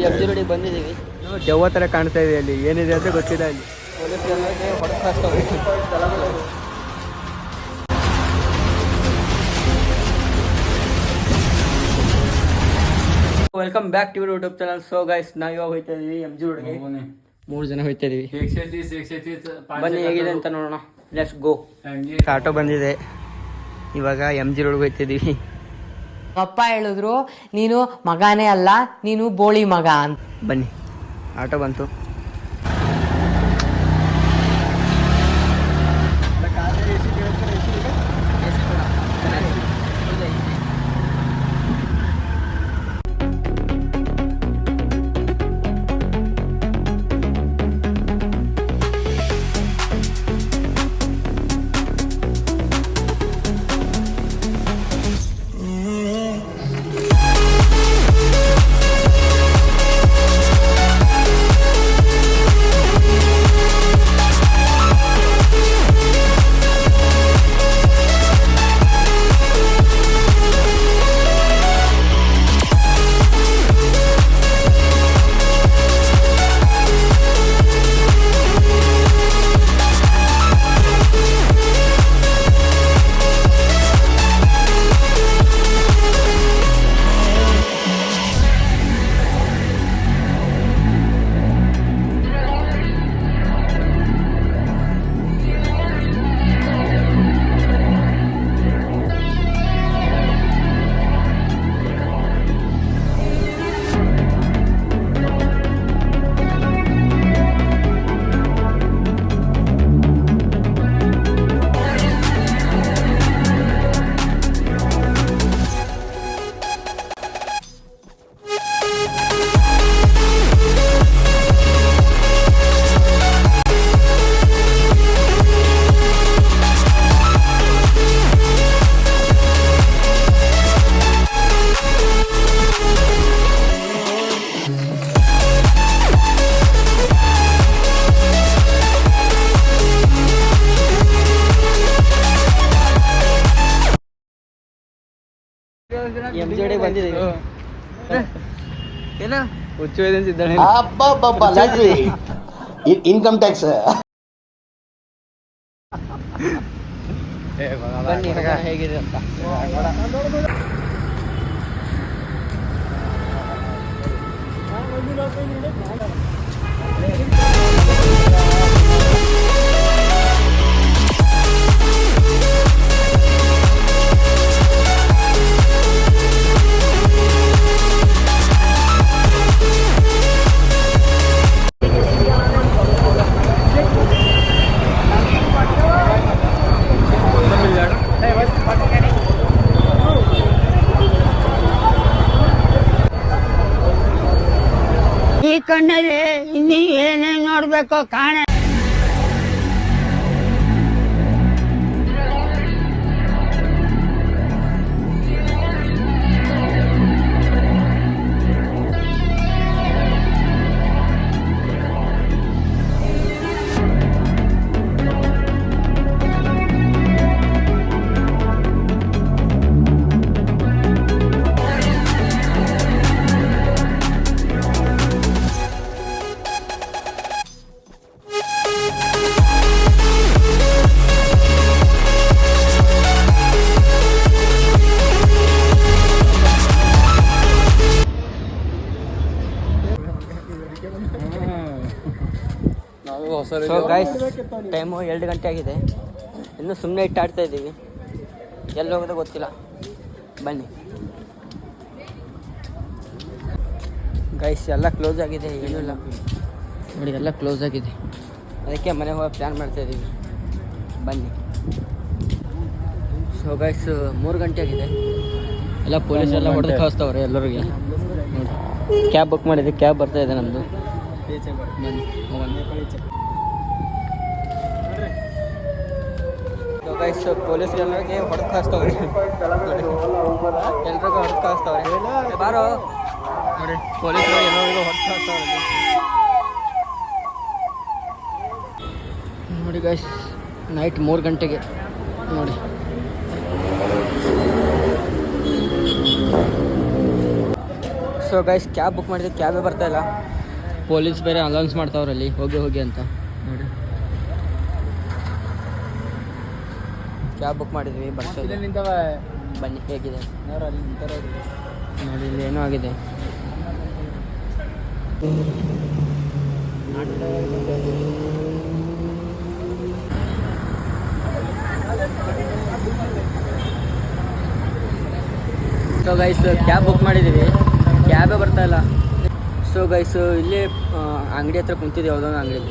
F G ರೋಡಿಗೆ ಬಂದಿದ್ದೀವಿ. ದೆವ್ವ ಥರ ಕಾಣ್ತಾ ಇದೆ. ಅಲ್ಲಿ ಏನಿದೆ ಅಂತ ಗೊತ್ತಿಲ್ಲ. ಅಲ್ಲಿ welcome back to YouTube channel. So guys, ನಾವು ಇವಾಗ ಹೋಗ್ತಾ ಇದೀವಿ ಎಮ್ ಜಿ ರೋಡ್ಗೆ. 3 ಜನ ಹೋಗ್ತಾ ಇದೀವಿ. ಬನ್ನಿ ಹೇಗಿದೆ ಅಂತ ನೋಡೋಣ. Let's go. ಆಟೋ ಬಂದಿದೆ. ಇವಾಗ ಎಮ್ ಜಿ ರೋಡ್ಗೆ ಹೋಗ್ತಾ ಇದೀವಿ. ಅಪ್ಪ ಹೇಳಿದ್ರು, ನೀನು ಮಗನೇ ಅಲ್ಲ, ನೀನು ಬೋಳಿ ಮಗ ಅಂತ. ಬನ್ನಿ, ಆಟೋ ಬಂತು. ಎಮ್ ಜಿ ರೋಡಿಗೆ ಬಂದಿದ್ದೀವಿ. ಏನ ಹುಚ್ಚು ಇದ್ದಾಳೆ. Income tax. ಬನ್ನಿ ಹೇಗಿದೆ ಅಂತ. ಈ ಕಣ್ಣಲ್ಲಿ ಇನ್ನೀ ಏನೇನ್ ನೋಡ್ಬೇಕು ಕಾಣ. ಸೊ ಗೈಸ್, ಟೈಮು 2 ಗಂಟೆ ಆಗಿದೆ. ಇನ್ನೂ ಸುಮ್ಮನೆ ಇಟ್ಟು ಆಡ್ತಾ ಇದ್ದೀವಿ. ಎಲ್ಲಿ ಹೋಗೋದು ಗೊತ್ತಿಲ್ಲ. ಬನ್ನಿ ಗೈಸ್, ಎಲ್ಲ ಕ್ಲೋಸ್ ಆಗಿದೆ. ಏನೂ ಇಲ್ಲ ನೋಡಿ, ಎಲ್ಲ ಕ್ಲೋಸ್ ಆಗಿದೆ. ಅದಕ್ಕೆ ಮನೆಗೆ ಹೋಗಿ ಪ್ಲ್ಯಾನ್ ಮಾಡ್ತಾ ಇದ್ದೀವಿ. ಬನ್ನಿ. ಸೊ ಗೈಸ್, 3 ಗಂಟೆ ಆಗಿದೆ. ಎಲ್ಲ ಪೊಲೀಸ್ ಎಲ್ಲ ಹೊಡೆದು ಕಳಿಸ್ತವ್ರೆ ಎಲ್ಲರಿಗೆ. ನೋಡಿ, ಕ್ಯಾಬ್ ಬುಕ್ ಮಾಡಿದ್ದೆ, ಕ್ಯಾಬ್ ಬರ್ತಾ ಇದೆ ನಮ್ಮದು. ಬನ್ನಿ ಹೋಗೋಣ. ಗೈಸ್, ಪೊಲೀಸ್ಗೆಲ್ಲರಿಗೆ ಹೊಡೆದು ಕಳಿಸ್ತವ್ರೆ. ಎಲ್ರಿಗೂ ಹೊಡೆದು ಕಳಿಸ್ತವ್ರೆ. ಬಾರೋ ನೋಡಿ, ಪೊಲೀಸರು ಎಲ್ಲರಿಗೂ ಹೊಡೆದು ಕಳಿಸ್ತವ್ರೆ. ನೋಡಿ ಗೈಸ್, ನೈಟ್ 3 ಗಂಟೆಗೆ ನೋಡಿ. ಸೊ ಗೈಸ್ ಕ್ಯಾಬ್ ಬುಕ್ ಮಾಡಿದ್ರೆ ಕ್ಯಾಬೇ ಬರ್ತಾ ಇಲ್ಲ. ಪೊಲೀಸ್ ಬೇರೆ ಅನೌನ್ಸ್ ಮಾಡ್ತಾವ್ರಲ್ಲಿ ಹೋಗಿ ಅಂತ ನೋಡಿ. ಕ್ಯಾಬ್ ಬುಕ್ ಮಾಡಿದ್ವಿ ಬರ್ತಾ ಇಲ್ಲ. ಬನ್ನಿ ಹೇಗಿದೆ ನೋಡಿ, ಇಲ್ಲಿ ಏನೋ ಆಗಿದೆ. ಸೊ ಗೈಸ್ ಕ್ಯಾಬ್ ಬುಕ್ ಮಾಡಿದ್ದೀವಿ, ಕ್ಯಾಬೇ ಬರ್ತಾ ಇಲ್ಲ. ಸೊ ಗೈಸ್ ಇಲ್ಲೇ ಅಂಗಡಿ ಹತ್ರ ಕುಂತಿದ್ದೆ, ಯಾವುದೋ ಒಂದು ಅಂಗಡಿ.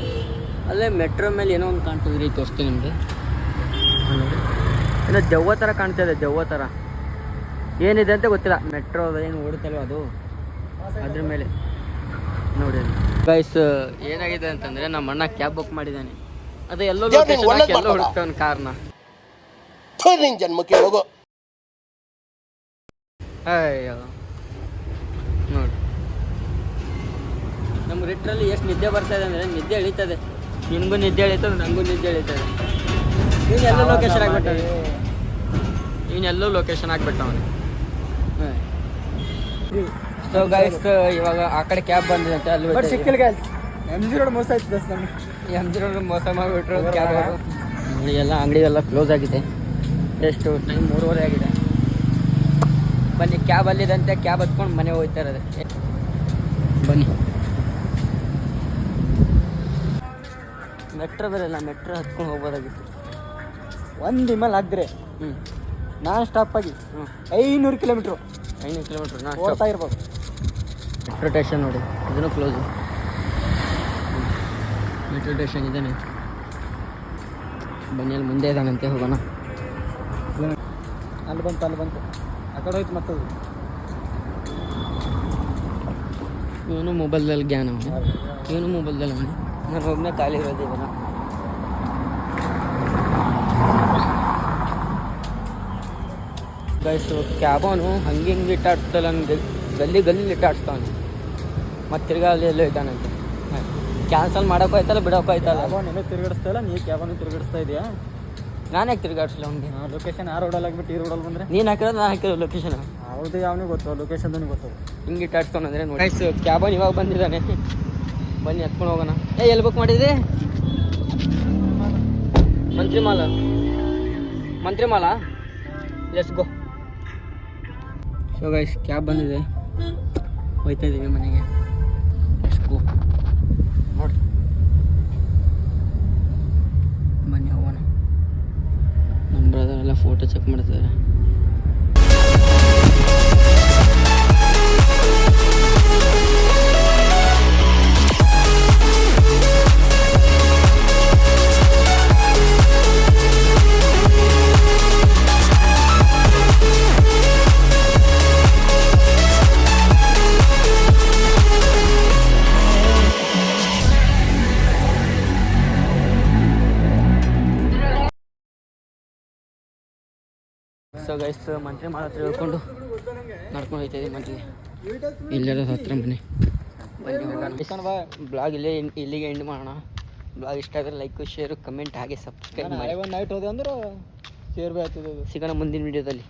ಅಲ್ಲೇ ಮೆಟ್ರೋ ಮೇಲೆ ಏನೋ ಒಂದು ಕಾಣ್ತಿದ್ರಿ, ತೋರಿಸ್ತೀನಿ ನಿಮಗೆ. ಏನೋ ದೆವ್ವ ಥರ ಕಾಣ್ತಾ ಇದೆ, ದೆವ್ವ ಥರ. ಏನಿದೆ ಅಂತ ಗೊತ್ತಿಲ್ಲ. ಮೆಟ್ರೋ ಏನು ಓಡುತ್ತಲ್ವ ಅದು, ಅದ್ರ ಮೇಲೆ ನೋಡಿ. ಗೈಸ್ ಏನಾಗಿದೆ ಅಂತಂದರೆ ನಮ್ಮ ಅಣ್ಣ ಕ್ಯಾಬ್ ಬುಕ್ ಮಾಡಿದ್ದಾನೆ. ಅದು ಎಲ್ಲೋ ಹುಡುಕ್ತಾವನ್ ಕಾರ್ನ. ಜನ್ಮಕ್ಕೆ ಹೋಗೋ ಅಯ್ಯೋ ನೋಡಿ, ನಮ್ಮ ರಿಟ್ರಲ್ಲಿ ಎಷ್ಟು ನಿದ್ದೆ ಬರ್ತಾ ಇದೆ ಅಂದರೆ ನಿದ್ದೆ ಎಳೀತದೆ. ನಿನಗೂ ನಿದ್ದೆ ಎಳೀತದೆ, ನನಗೂ ನಿದ್ದೆ ಎಳೀತದೆ. ಇವನ್ನೆಲ್ಲೋ ಲೊಕೇಶನ್ ಆಗ್ಬಿಟ್ಟವನು, ಇವನ್ನೆಲ್ಲೋ ಲೊಕೇಶನ್ ಆಗ್ಬಿಟ್ಟವನು. ಸೊ ಗೈಸ್ ಇವಾಗ ಆ ಕಡೆ ಕ್ಯಾಬ್ ಬಂದಿದೆ ಅಂತ ಅಲ್ಲಿ ಸಿಕ್ಕಿಲ್ಲ. MG ರೋಡ್ ಮೋಸ ಆಯ್ತು, MG ರೋಡ್ ಮೋಸ ಮಾಡಿಬಿಟ್ರು ಕ್ಯಾಬ್ ಅವರು. ಎಲ್ಲ ಅಂಗಡಿಗೆಲ್ಲ ಕ್ಲೋಸ್ ಆಗಿದೆ. ಎಷ್ಟು ಟೈಮ್ 3:30 ಆಗಿದೆ. ಬನ್ನಿ, ಕ್ಯಾಬ್ ಅಲ್ಲಿದಂತೆ, ಕ್ಯಾಬ್ ಹತ್ಕೊಂಡು ಮನೆ ಹೋಗ್ತಾ ಇರೋದೆ. ಬನ್ನಿ, ಮೆಟ್ರೋ ಬರಲ್ಲ, ಮೆಟ್ರೋ ಹತ್ಕೊಂಡು ಹೋಗ್ಬೋದಾಗಿತ್ತು. ಒಂದು ಇಮೇಲ್ ಹಾಕಿದ್ರೆ ನಾನ್ ಸ್ಟಾಪ್ ಆಗಿ 500 ಕಿಲೋಮೀಟ್ರು ಓಡ್ತಾ ಇರ್ಬೋದು. ಮೆಟ್ರೋ ಸ್ಟೇಷನ್ ನೋಡಿ, ಇದನ್ನು ಕ್ಲೋಸು. ಮೆಟ್ರೋ ಸ್ಟೇಷನ್ ಇದೇನೆ. ಬನ್ನಿ, ಅಲ್ಲಿ ಮುಂದೆ ಇದ್ದಾನಂತೆ, ಹೋಗೋಣ. ಅಲ್ಲಿ ಬಂತು ಆ ಕಡೆ ಹೋಯ್ತು ಮತ್ತದು. ಇವನು ಮೊಬೈಲ್ದಲ್ಲಿ ಜ್ಞಾನ, ಇವನು ಮೊಬೈಲ್ದಲ್ಲಿ ಅವನು. ನಾನು ಒಬ್ಬನೇ ಖಾಲಿ ಇರೋದು ಇವಾಗ. ಗೈಸು ಕ್ಯಾಬವನು ಹಂಗೆ ಹಿಂಗೆ ಇಟ್ಟಾಡ್ತಲ್ಲ, ನನಗೆ ಗಲ್ಲಿ ಇಟ್ಟಾಡ್ಸ್ತಾವನು. ಮತ್ತು ತಿರ್ಗಾ ಅಲ್ಲಿ ಎಲ್ಲೋ ಇದ್ದಾನಂತೆ. ಕ್ಯಾನ್ಸಲ್ ಮಾಡೋಕ್ಕೂ ಆಯ್ತಲ್ಲ, ಬಿಡೋಕ್ಕೂ ಆಯ್ತಲ್ಲ. ಕ್ಯಾಬನ್ನು ತಿರುಗಿಸ್ತಾ ಇಲ್ಲ, ನೀ ಕ್ಯಾಬನ್ನು ತಿರುಗಿಸ್ತಾ ಇದೆಯಾ? ನಾನು ಯಾಕೆ ತಿರ್ಗಾಡ್ಸಲ್ಲ ಅವ್ನಿಗೆ? ಲೊಕೇಶನ್ ಆ ರೋಡಲ್ಲಿ ಆಗ್ಬಿಟ್ಟು ಈ ರೋಡಲ್ಲಿ ಬಂದರೆ ನೀನು ಹಾಕಿರೋದು ನಾನು ಹಾಕಿರೋ ಲೊಕೇಶನ್. ಅವ್ರದ್ದು ಯಾವನಿಗೆ ಗೊತ್ತು, ಲೊಕೇಶನ್ ಗೊತ್ತು. ಹಿಂಗೆ ಇಟ್ಟಾಡ್ಸ್ತಾವಂದ್ರೆ ನೋಡಿ. ಗೈಸ್ ಕ್ಯಾಬನ್ ಇವಾಗ ಬಂದಿದ್ದಾನೆ, ಬನ್ನಿ ಹತ್ಕೊಂಡು ಹೋಗೋಣ. ಎಲ್ಲಿ ಬುಕ್ ಮಾಡಿದ್ರಿ? Mantri Mall. Let's go. So guys cab ಬಂದಿದೆ, ಹೋಯ್ತಾ ಇದ್ದೀವಿ ಮನೆಗೆ. Let's go. ನೋಡಿ, ಬನ್ನಿ ಹೋಗೋಣ. ನಮ್ಮ ಬ್ರದರ್ ಎಲ್ಲ ಫೋಟೋ ಚೆಕ್ ಮಾಡ್ತಿದ್ದಾರೆ. ಸೊ ಗೈಸ್ ಮಂತ್ರಿ ಮಾಡ ಹತ್ರ ಹೇಳ್ಕೊಂಡು ನಡ್ಕೊಂಡು ಹೋಗ್ತಾಯಿದ್ದೀವಿ ಮಂತ್ರಿಗೆ. ಇಲ್ಲರ ಹತ್ರ ಮನೆ. ಬನ್ನಿ, ಬ್ಲಾಗ್ ಇಲ್ಲಿಗೆ ಎಂಡ್ ಮಾಡೋಣ. ಬ್ಲಾಗ್ ಇಷ್ಟ ಆದರೆ ಲೈಕ್, ಶೇರು, ಕಮೆಂಟ್ ಹಾಗೆ ಸಬ್ಸ್ಕ್ರೈಬ್ ಮಾಡಿ. ಒಂದು ನೈಟ್ ಹೋದೆ ಅಂದ್ರೆ ಶೇರ್ ಬೇ ಆಗ್ತದೆ. ಸಿಗೋಣ ಮುಂದಿನ ವೀಡಿಯೋದಲ್ಲಿ.